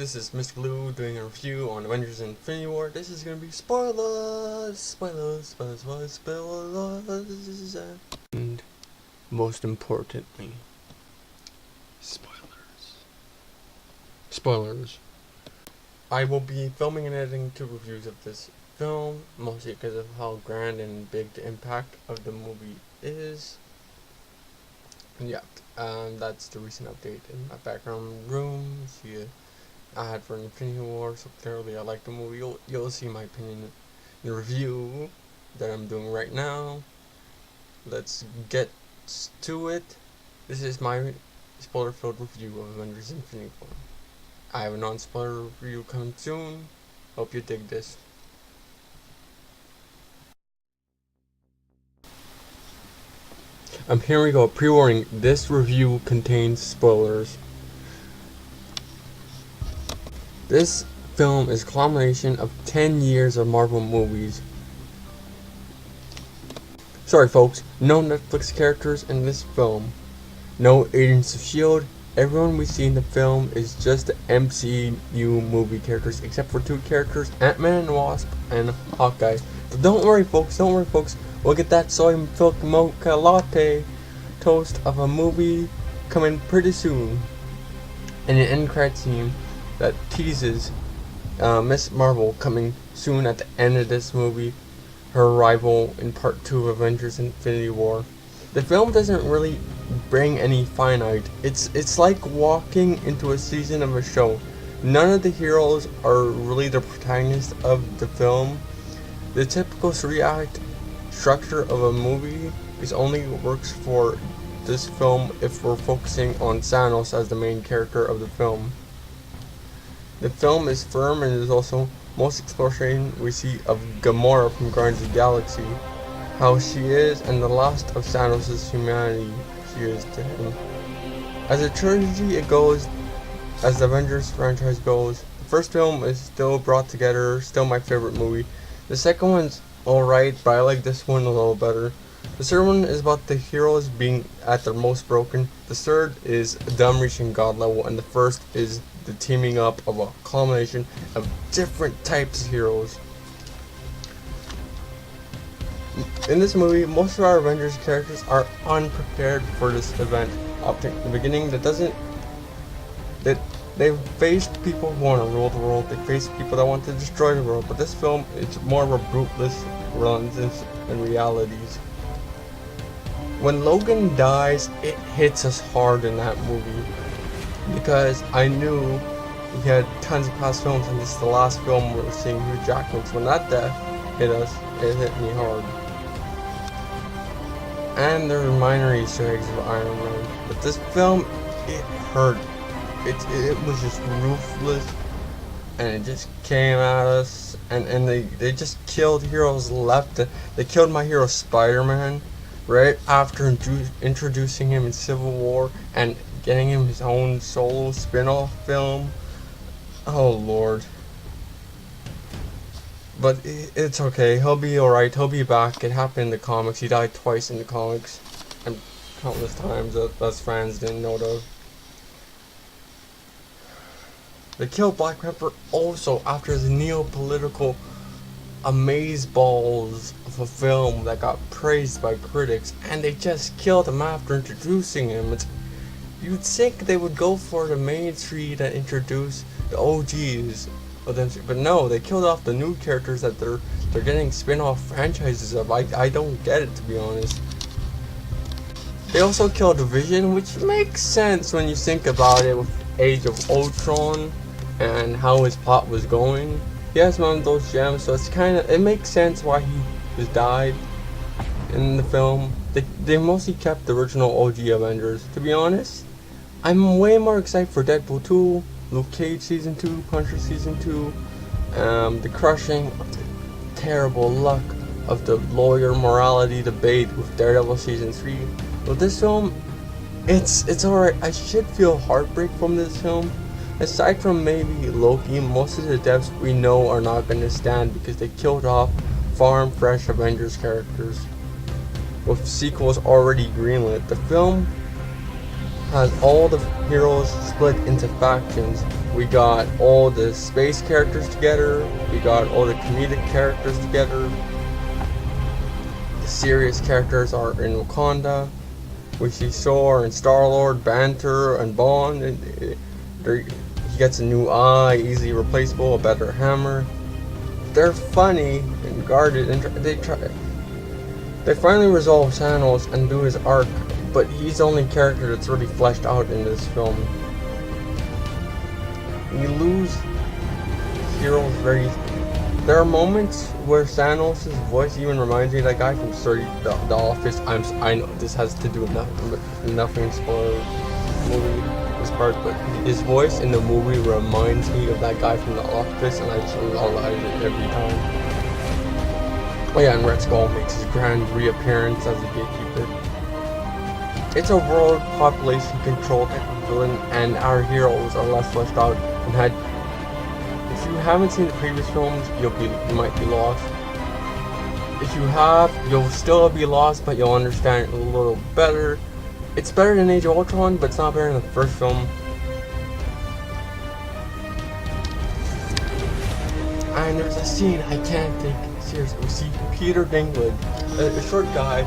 this is Mr. Blue doing a review on Avengers Infinity War. This is gonna be spoilers, and most importantly, spoilers. I will be filming and editing 2 reviews of this film, mostly because of how grand and big the impact of the movie is. Yeah, that's the recent update in my background room. See I had for Infinity War, so clearly I like the movie. You'll see my opinion in the review that I'm doing right now. Let's get to it. This is my spoiler-filled review of Avengers Infinity War. I have a non-spoiler review coming soon. Hope you dig this. Here we go. Pre-warning. This review contains spoilers. This film is a culmination of 10 years of Marvel movies. Sorry folks, no Netflix characters in this film. No Agents of S.H.I.E.L.D. Everyone we see in the film is just the MCU movie characters, except for 2 characters, Ant-Man and Wasp and Hawkeye. But don't worry folks, we'll get that soy milk mocha latte toast of a movie coming pretty soon. And an end credit scene that teases Miss Marvel coming soon at the end of this movie, her arrival in part 2 of Avengers Infinity War. The film doesn't really bring any finite. It's like walking into a season of a show. None of the heroes are really the protagonist of the film. The typical 3-act structure of a movie only works for this film if we're focusing on Thanos as the main character of the film. The film is firm and is also most exploration we see of Gamora from Guardians of the Galaxy, how she is and the last of Thanos' humanity she is to him. As a trilogy it goes, as the Avengers franchise goes, the first film is still brought together, still my favorite movie. The second one's alright, but I like this one a little better. The third one is about the heroes being at their most broken. The third is them reaching God level, and the first is the teaming up of a culmination of different types of heroes. In this movie, most of our Avengers characters are unprepared for this event. Up in the beginning, they faced people who want to rule the world. They faced people that want to destroy the world. But this film is more of a brutalist relentless in realities. When Logan dies, it hits us hard in that movie, because I knew he had tons of past films and this is the last film we're seeing Hugh Jackman's. When that death hit us, it hit me hard. And there were minor Easter eggs of Iron Man, but this film, it hurt. It was just ruthless, and it just came at us, and they just killed heroes left. They killed my hero Spider-Man right after introducing him in Civil War and getting him his own solo spin-off film. Oh lord. But it's okay, he'll be alright, he'll be back. It happened in the comics. He died twice in the comics, and countless times that us fans didn't know of. They killed Black Panther also after the neo-political amazeballs of a film that got praised by critics, and they just killed him after introducing him. You'd think they would go for the main 3 that introduced the OGs of them, but no, they killed off the new characters that they're getting spin-off franchises of. I don't get it, to be honest. They also killed Vision, which makes sense when you think about it with Age of Ultron and how his plot was going. He has one of those gems, so it makes sense why he was died in the film. They mostly kept the original OG Avengers. To be honest, I'm way more excited for Deadpool 2, Luke Cage Season 2, Punisher Season 2, the crushing of the terrible luck of the lawyer morality debate with Daredevil Season 3. But this film, it's alright. I should feel heartbreak from this film. Aside from maybe Loki, most of the deaths we know are not going to stand because they killed off farm fresh Avengers characters. With sequels already greenlit, the film has all the heroes split into factions, We got all the space characters together. We got all the comedic characters together. The serious characters are in Wakanda. We see Thor and Star-Lord, Banter and Bond. And he gets a new eye, easily replaceable, a better hammer. They're funny and guarded, and they finally resolve Thanos and do his arc, but he's the only character that's really fleshed out in this film. We lose heroes very. There are moments where Thanos' voice even reminds me of that guy from The Office. I know this has to do with nothing spoiler movie this part, but his voice in the movie reminds me of that guy from The Office, and I just love it every time. Oh yeah, and Red Skull makes his grand reappearance as a gatekeeper. It's a world population control type of villain, and our heroes are less fleshed out and had. If you haven't seen the previous films, you might be lost. If you have, you'll still be lost, but you'll understand it a little better. It's better than Age of Ultron, but it's not better than the first film. And there's a scene I can't take seriously. We see Peter Dinklage, a short guy,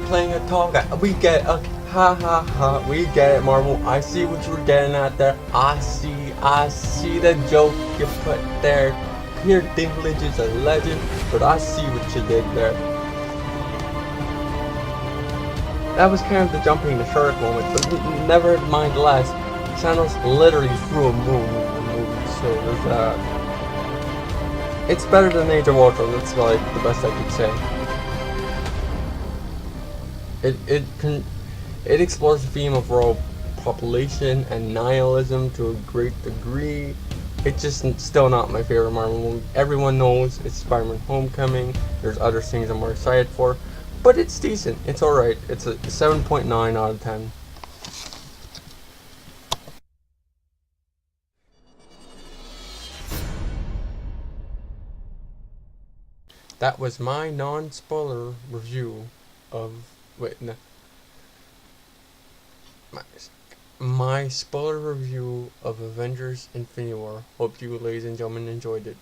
playing a tall guy. We get it. Okay. Ha ha ha. We get it, Marvel. I see what you were getting at there. I see the joke you put there. Peter Dinklage is a legend, but I see what you did there. That was kind of the jumping the shark moment, but never mind less. Thanos literally threw a move in the movie, so there's that. It's better than Age of Ultron, that's like the best I could say. It explores the theme of world population and nihilism to a great degree. It's just still not my favorite Marvel movie. Everyone knows it's Spider-Man Homecoming. There's other things I'm more excited for, but it's decent. It's alright. It's a 7.9 out of 10. That was my non-spoiler review of my spoiler review of Avengers Infinity War. Hope you ladies and gentlemen enjoyed it.